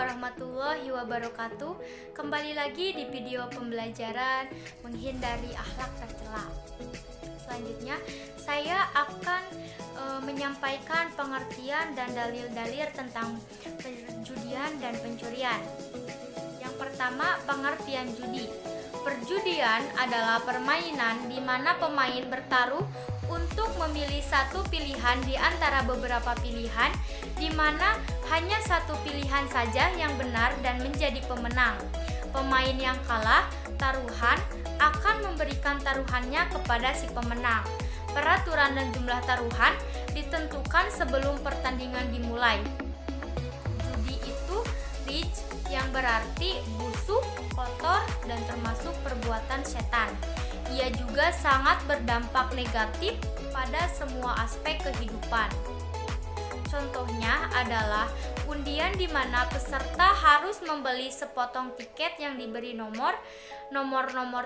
warahmatullahi wabarakatuh. Kembali lagi di video pembelajaran menghindari akhlak tercela. Selanjutnya, saya akan menyampaikan pengertian dan dalil-dalil tentang perjudian dan pencurian. Yang pertama, pengertian judi. Perjudian adalah permainan di mana pemain bertaruh untuk memilih satu pilihan di antara beberapa pilihan, di mana hanya satu pilihan saja yang benar dan menjadi pemenang. Pemain yang kalah taruhan akan memberikan taruhannya kepada si pemenang. Peraturan dan jumlah taruhan ditentukan sebelum pertandingan dimulai. Judi itu rij, yang berarti busuk, kotor, dan termasuk perbuatan setan. Ia juga sangat berdampak negatif pada semua aspek kehidupan. Contohnya adalah undian di mana peserta harus membeli sepotong tiket yang diberi nomor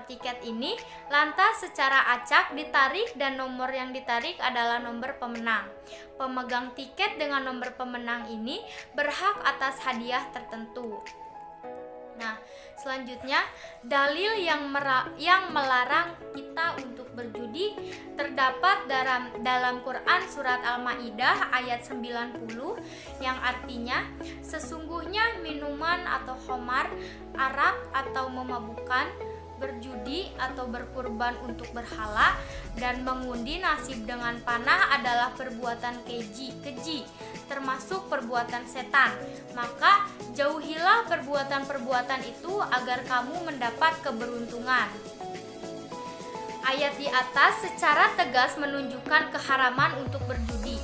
tiket ini lantas secara acak ditarik dan nomor yang ditarik adalah nomor pemenang. Pemegang tiket dengan nomor pemenang ini berhak atas hadiah tertentu. Nah, selanjutnya dalil yang melarang kita untuk berjudi terdapat dalam Quran surat Al-Maidah ayat 90 yang artinya sesungguhnya minuman atau khamar, arak atau memabukkan, berjudi atau berkurban untuk berhala, dan mengundi nasib dengan panah adalah perbuatan keji, termasuk perbuatan setan. Maka jauhilah perbuatan-perbuatan itu agar kamu mendapat keberuntungan. Ayat di atas secara tegas menunjukkan keharaman untuk berjudi.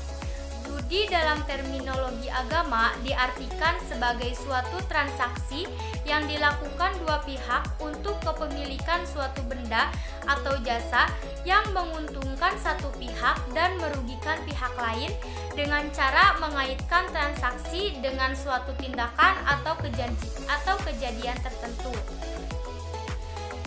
Judi dalam terminologi agama diartikan sebagai suatu transaksi yang dilakukan dua pihak untuk kepemilikan suatu benda atau jasa yang menguntungkan satu pihak dan merugikan pihak lain dengan cara mengaitkan transaksi dengan suatu tindakan atau kejadian tertentu.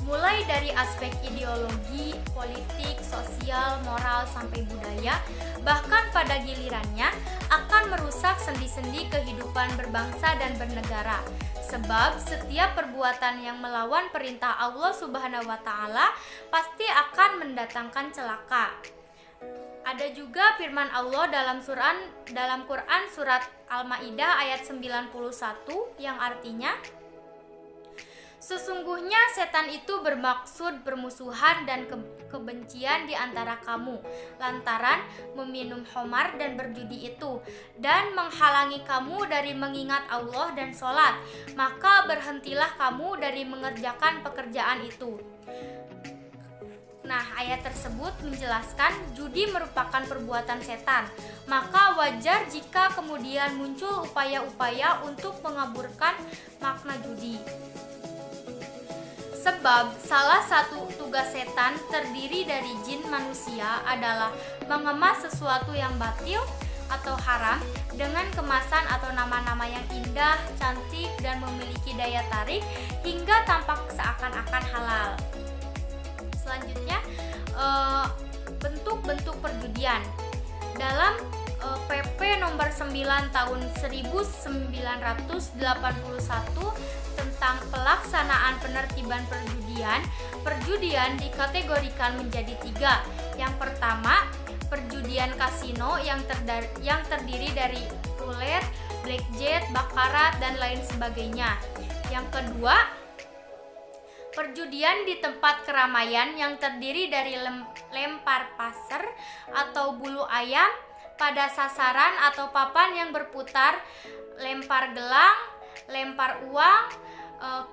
Mulai dari aspek ideologi, politik, sosial, moral, sampai budaya, bahkan pada gilirannya akan merusak sendi-sendi kehidupan berbangsa dan bernegara. Sebab setiap perbuatan yang melawan perintah Allah Subhanahu wa Ta'ala pasti akan mendatangkan celaka. Ada juga firman Allah dalam Quran surat Al-Maidah ayat 91 yang artinya sesungguhnya setan itu bermaksud bermusuhan dan kebencian di antara kamu lantaran meminum khamar dan berjudi itu dan menghalangi kamu dari mengingat Allah dan sholat, maka berhentilah kamu dari mengerjakan pekerjaan itu. Nah, ayat tersebut menjelaskan judi merupakan perbuatan setan. Maka wajar jika kemudian muncul upaya-upaya untuk mengaburkan makna judi. Sebab salah satu tugas setan terdiri dari jin manusia adalah mengemas sesuatu yang batil atau haram dengan kemasan atau nama-nama yang indah, cantik, dan memiliki daya tarik hingga tampak seakan-akan halal. Selanjutnya, bentuk-bentuk perjudian. Dalam PP nomor 9 tahun 1981 tentang pelaksanaan penertiban perjudian dikategorikan menjadi 3. Yang pertama, perjudian kasino yang terdiri dari roulette, blackjack, baccarat, dan lain sebagainya. Yang kedua, perjudian di tempat keramaian yang terdiri dari lempar pasir atau bulu ayam pada sasaran atau papan yang berputar, lempar gelang, lempar uang,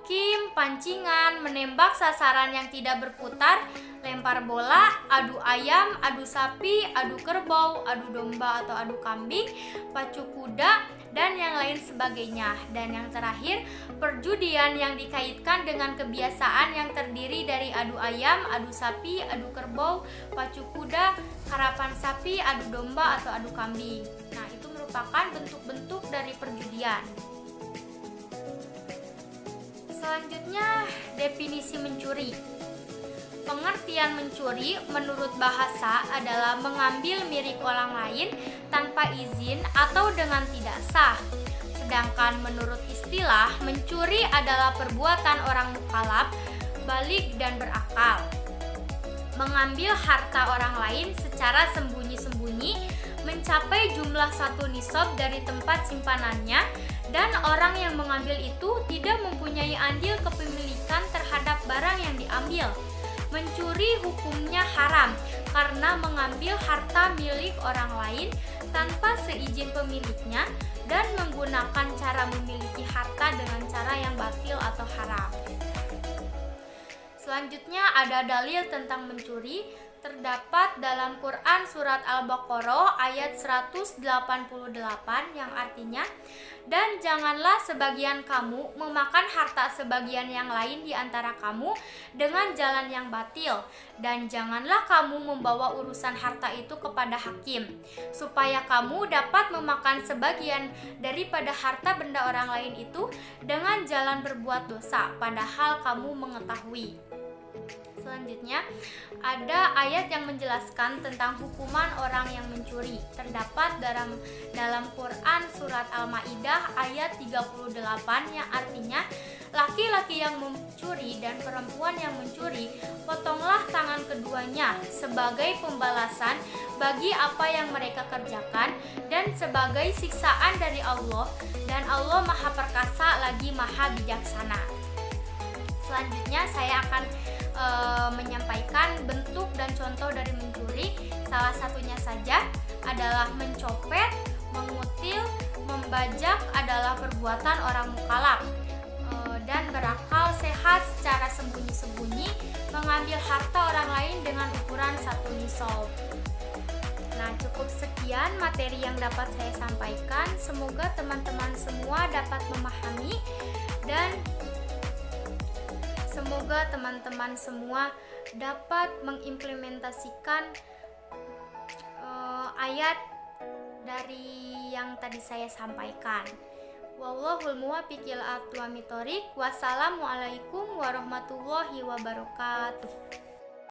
kim, pancingan, menembak sasaran yang tidak berputar, lempar bola, adu ayam, adu sapi, adu kerbau, adu domba atau adu kambing, pacu kuda, dan yang lain sebagainya. Dan yang terakhir, perjudian yang dikaitkan dengan kebiasaan yang terdiri dari adu ayam, adu sapi, adu kerbau, pacu kuda, karapan sapi, adu domba atau adu kambing. Nah, itu merupakan bentuk-bentuk dari perjudian. Selanjutnya, definisi mencuri. Pengertian mencuri menurut bahasa adalah mengambil milik orang lain tanpa izin atau dengan tidak sah. Sedangkan menurut istilah, mencuri adalah perbuatan orang mukallaf, baligh dan berakal. Mengambil harta orang lain secara sembunyi-sembunyi mencapai jumlah 1 nisab dari tempat simpanannya, dan orang yang mengambil itu tidak mempunyai andil kepemilikan terhadap barang yang diambil. Mencuri hukumnya haram karena mengambil harta milik orang lain tanpa seizin pemiliknya dan menggunakan cara memiliki harta dengan cara yang batil atau haram. Selanjutnya ada dalil tentang mencuri, terdapat dalam Quran surat Al-Baqarah ayat 188 yang artinya, dan janganlah sebagian kamu memakan harta sebagian yang lain di antara kamu dengan jalan yang batil, dan janganlah kamu membawa urusan harta itu kepada hakim, supaya kamu dapat memakan sebagian daripada harta benda orang lain itu dengan jalan berbuat dosa, padahal kamu mengetahui. Selanjutnya ada ayat yang menjelaskan tentang hukuman orang yang mencuri. Terdapat dalam Quran surat Al-Maidah ayat 38 yang artinya, laki-laki yang mencuri dan perempuan yang mencuri, potonglah tangan keduanya sebagai pembalasan bagi apa yang mereka kerjakan dan sebagai siksaan dari Allah, dan Allah Maha Perkasa lagi Maha Bijaksana. Selanjutnya saya akan menyampaikan bentuk dan contoh dari mencuri. Salah satunya saja adalah mencopet, mengutil, membajak adalah perbuatan orang mukallaf, dan berakal sehat secara sembunyi-sembunyi, mengambil harta orang lain dengan ukuran 1 nisab. Nah, cukup sekian materi yang dapat saya sampaikan. Semoga teman-teman semua dapat memahami, dan semoga teman-teman semua dapat mengimplementasikan ayat dari yang tadi saya sampaikan. Wallahul muwaffiq ila aqwamit thoriq. Wassalamualaikum warahmatullahi wabarakatuh.